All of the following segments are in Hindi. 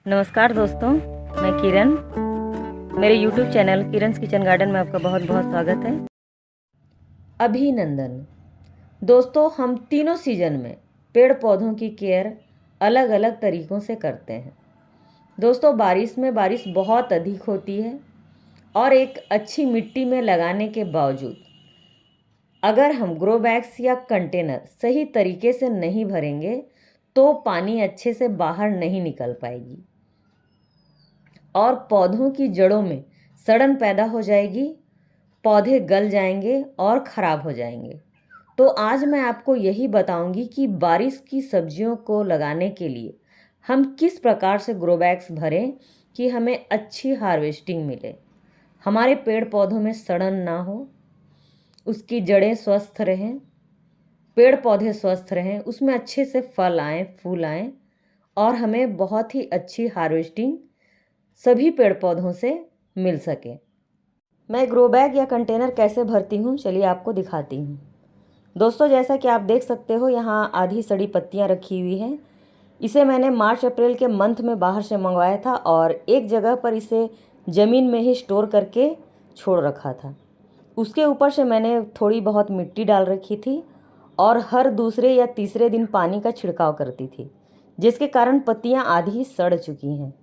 नमस्कार दोस्तों, मैं किरण। मेरे YouTube चैनल किरण's किचन गार्डन में आपका बहुत बहुत स्वागत है। अभिनंदन। दोस्तों, हम तीनों सीजन में पेड़ पौधों की केयर अलग अलग तरीक़ों से करते हैं। दोस्तों, बारिश में बारिश बहुत अधिक होती है और एक अच्छी मिट्टी में लगाने के बावजूद अगर हम ग्रो बैग्स या कंटेनर सही तरीके से नहीं भरेंगे तो पानी अच्छे से बाहर नहीं निकल पाएगी और पौधों की जड़ों में सड़न पैदा हो जाएगी, पौधे गल जाएंगे और ख़राब हो जाएंगे। तो आज मैं आपको यही बताऊंगी कि बारिश की सब्जियों को लगाने के लिए हम किस प्रकार से ग्रो बैग्स भरें कि हमें अच्छी हार्वेस्टिंग मिले, हमारे पेड़ पौधों में सड़न ना हो, उसकी जड़ें स्वस्थ रहें, पेड़ पौधे स्वस्थ रहें, उसमें अच्छे से फल आएँ, फूल आएँ और हमें बहुत ही अच्छी हार्वेस्टिंग सभी पेड़ पौधों से मिल सके। मैं ग्रो बैग या कंटेनर कैसे भरती हूँ, चलिए आपको दिखाती हूँ। दोस्तों, जैसा कि आप देख सकते हो, यहाँ आधी सड़ी पत्तियाँ रखी हुई हैं। इसे मैंने मार्च अप्रैल के मंथ में बाहर से मंगवाया था और एक जगह पर इसे ज़मीन में ही स्टोर करके छोड़ रखा था। उसके ऊपर से मैंने थोड़ी बहुत मिट्टी डाल रखी थी और हर दूसरे या तीसरे दिन पानी का छिड़काव करती थी, जिसके कारण पत्तियाँ आधी सड़ चुकी हैं।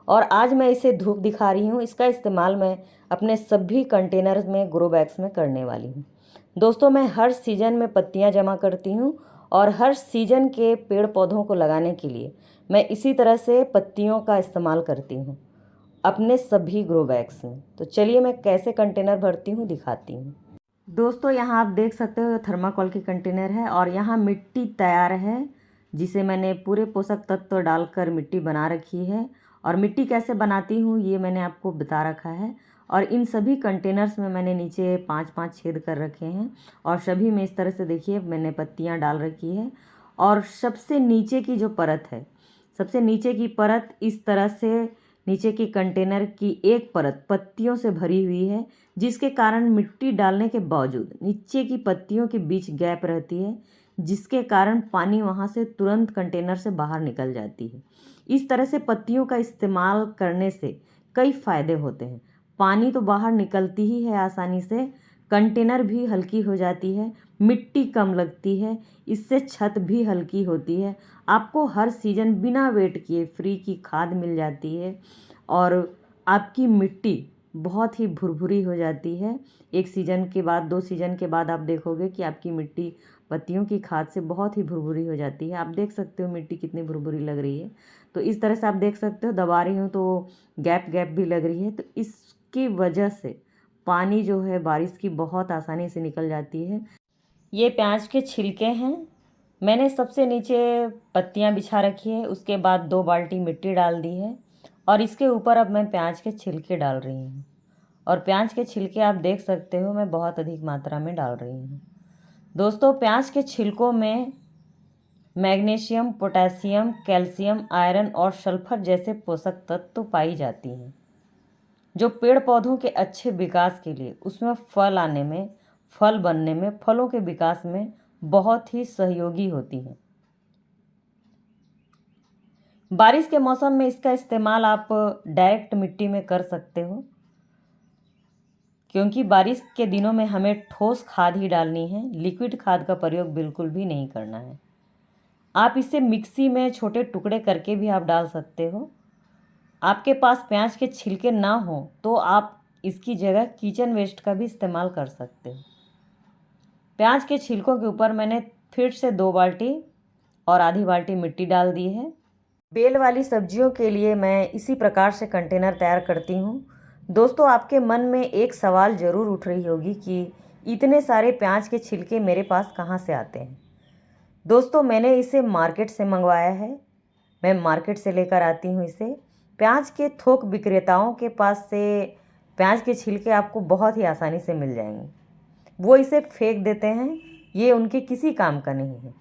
और आज मैं इसे धूप दिखा रही हूँ। इसका इस्तेमाल मैं अपने सभी कंटेनर्स में, ग्रो बैग्स में करने वाली हूँ। दोस्तों, मैं हर सीज़न में पत्तियाँ जमा करती हूँ और हर सीज़न के पेड़ पौधों को लगाने के लिए मैं इसी तरह से पत्तियों का इस्तेमाल करती हूँ अपने सभी ग्रो बैग्स में। तो चलिए मैं कैसे कंटेनर भरती हूँ दिखाती हूँ। दोस्तों, यहाँ आप देख सकते हो थर्माकोल की कंटेनर है और यहाँ मिट्टी तैयार है, जिसे मैंने पूरे पोषक तत्व डालकर मिट्टी बना रखी है। और मिट्टी कैसे बनाती हूँ ये मैंने आपको बता रखा है। और इन सभी कंटेनर्स में मैंने नीचे 5-5 छेद कर रखे हैं और सभी में इस तरह से देखिए मैंने पत्तियाँ डाल रखी है। और सबसे नीचे की जो परत है, सबसे नीचे की परत इस तरह से नीचे की कंटेनर की एक परत पत्तियों से भरी हुई है, जिसके कारण मिट्टी डालने के बावजूद नीचे की पत्तियों के बीच गैप रहती है, जिसके कारण पानी वहाँ से तुरंत कंटेनर से बाहर निकल जाती है। इस तरह से पत्तियों का इस्तेमाल करने से कई फ़ायदे होते हैं। पानी तो बाहर निकलती ही है आसानी से, कंटेनर भी हल्की हो जाती है, मिट्टी कम लगती है, इससे छत भी हल्की होती है। आपको हर सीज़न बिना वेट किए फ्री की खाद मिल जाती है और आपकी मिट्टी बहुत ही भुरभुरी हो जाती है। एक सीज़न के बाद, 2 सीज़न के बाद आप देखोगे कि आपकी मिट्टी पत्तियों की खाद से बहुत ही भुरभुरी हो जाती है। आप देख सकते हो मिट्टी कितनी भुरभुरी लग रही है। तो इस तरह से आप देख सकते हो, दबा रही हूँ तो गैप गैप भी लग रही है। तो इसकी वजह से पानी जो है बारिश की बहुत आसानी से निकल जाती है। ये प्याज के छिलके हैं, मैंने सबसे नीचे पत्तियां बिछा रखी है, उसके बाद 2 बाल्टी मिट्टी डाल दी है और इसके ऊपर अब मैं प्याज के छिलके डाल रही हूँ। और प्याज के छिलके आप देख सकते हो मैं बहुत अधिक मात्रा में डाल रही हूँ। दोस्तों, प्याज के छिलकों में मैग्नीशियम, पोटेशियम, कैल्शियम, आयरन और सल्फर जैसे पोषक तत्व पाई जाती हैं, जो पेड़ पौधों के अच्छे विकास के लिए, उसमें फल आने में, फल बनने में, फलों के विकास में बहुत ही सहयोगी होती हैं। बारिश के मौसम में इसका इस्तेमाल आप डायरेक्ट मिट्टी में कर सकते हो, क्योंकि बारिश के दिनों में हमें ठोस खाद ही डालनी है, लिक्विड खाद का प्रयोग बिल्कुल भी नहीं करना है। आप इसे मिक्सी में छोटे टुकड़े करके भी आप डाल सकते हो। आपके पास प्याज के छिलके ना हो तो आप इसकी जगह किचन वेस्ट का भी इस्तेमाल कर सकते हो। प्याज के छिलकों के ऊपर मैंने फिर से 2 बाल्टी और आधी बाल्टी मिट्टी डाल दी है। बेल वाली सब्जियों के लिए मैं इसी प्रकार से कंटेनर तैयार करती हूँ। दोस्तों, आपके मन में एक सवाल ज़रूर उठ रही होगी कि इतने सारे प्याज के छिलके मेरे पास कहाँ से आते हैं। दोस्तों, मैंने इसे मार्केट से मंगवाया है, मैं मार्केट से लेकर आती हूँ इसे। प्याज के थोक विक्रेताओं के पास से प्याज के छिलके आपको बहुत ही आसानी से मिल जाएंगे। वो इसे फेंक देते हैं, ये उनके किसी काम का नहीं है,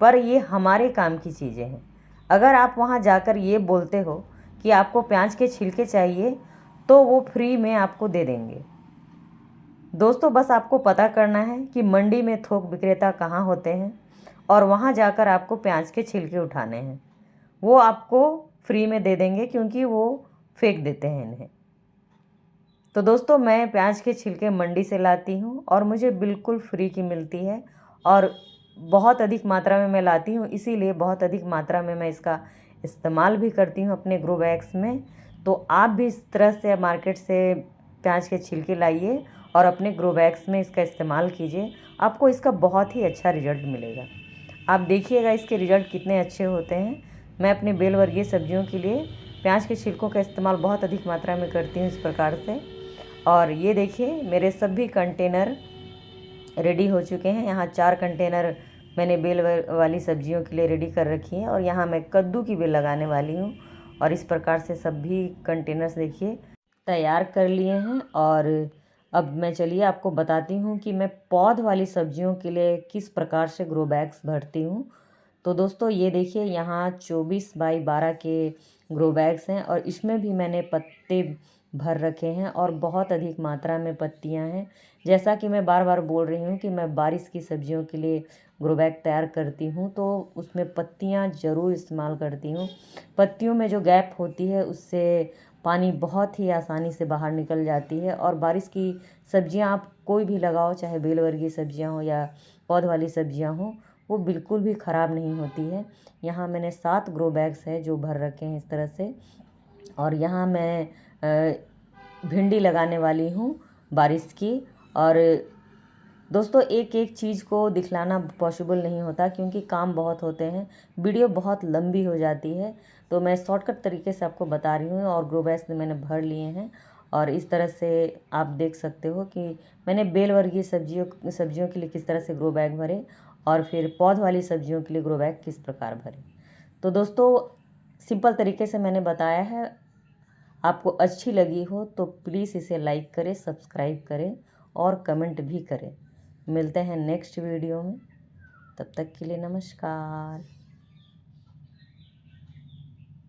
पर ये हमारे काम की चीज़ें हैं। अगर आप वहाँ जाकर ये बोलते हो कि आपको प्याज के छिलके चाहिए तो वो फ्री में आपको दे देंगे। दोस्तों, बस आपको पता करना है कि मंडी में थोक विक्रेता कहाँ होते हैं और वहाँ जाकर आपको प्याज के छिलके उठाने हैं। वो आपको फ्री में दे देंगे क्योंकि वो फेंक देते हैं इन्हें। तो दोस्तों मैं प्याज के छिलके मंडी से लाती हूँ और मुझे बिल्कुल फ्री की मिलती है और बहुत अधिक मात्रा में मैं लाती हूँ, इसीलिए बहुत अधिक मात्रा में मैं इसका इस्तेमाल भी करती हूँ अपने ग्रो बैग्स में। तो आप भी इस तरह से मार्केट से प्याज के छिलके लाइए और अपने ग्रो बैग्स में इसका इस्तेमाल कीजिए, आपको इसका बहुत ही अच्छा रिजल्ट मिलेगा। आप देखिएगा इसके रिजल्ट कितने अच्छे होते हैं। मैं अपने बेल वर्गीय सब्जियों के लिए प्याज के छिलकों का इस्तेमाल बहुत अधिक मात्रा में करती हूँ इस प्रकार से। और ये देखिए मेरे सभी कंटेनर रेडी हो चुके हैं। यहाँ 4 कंटेनर मैंने बेल वाली सब्जियों के लिए रेडी कर रखी है और यहाँ मैं कद्दू की बेल लगाने वाली हूँ। और इस प्रकार से सभी कंटेनर्स देखिए तैयार कर लिए हैं। और अब मैं चलिए आपको बताती हूँ कि मैं पौध वाली सब्जियों के लिए किस प्रकार से ग्रो बैग्स भरती हूँ। तो दोस्तों ये देखिए यहाँ 24 बाई 12 के ग्रो बैग्स हैं और इसमें भी मैंने पत्ते भर रखे हैं और बहुत अधिक मात्रा में पत्तियां हैं। जैसा कि मैं बार बार बोल रही हूँ कि मैं बारिश की सब्जियों के लिए ग्रो बैग तैयार करती हूँ तो उसमें पत्तियां ज़रूर इस्तेमाल करती हूँ। पत्तियों में जो गैप होती है उससे पानी बहुत ही आसानी से बाहर निकल जाती है। और बारिश की सब्जियां आप कोई भी लगाओ, चाहे बेल वर्गीय सब्जियां हो या पौध वाली सब्जियां हो, वो बिल्कुल भी ख़राब नहीं होती है। यहाँ मैंने 7 ग्रो बैग्स है जो भर रखे हैं इस तरह से। और यहाँ मैं भिंडी लगाने वाली हूँ बारिश की। और दोस्तों एक एक चीज़ को दिखलाना पॉसिबल नहीं होता क्योंकि काम बहुत होते हैं, वीडियो बहुत लंबी हो जाती है, तो मैं शॉर्टकट तरीके से आपको बता रही हूँ। और ग्रो बैग्स मैंने भर लिए हैं और इस तरह से आप देख सकते हो कि मैंने बेल वर्गीय सब्जियों के लिए किस तरह से ग्रो बैग भरे और फिर पौध वाली सब्जियों के लिए ग्रो बैग किस प्रकार भरे। तो दोस्तों सिंपल तरीके से मैंने बताया है। आपको अच्छी लगी हो तो प्लीज़ इसे लाइक करें, सब्सक्राइब करें और कमेंट भी करें। मिलते हैं नेक्स्ट वीडियो में, तब तक के लिए नमस्कार।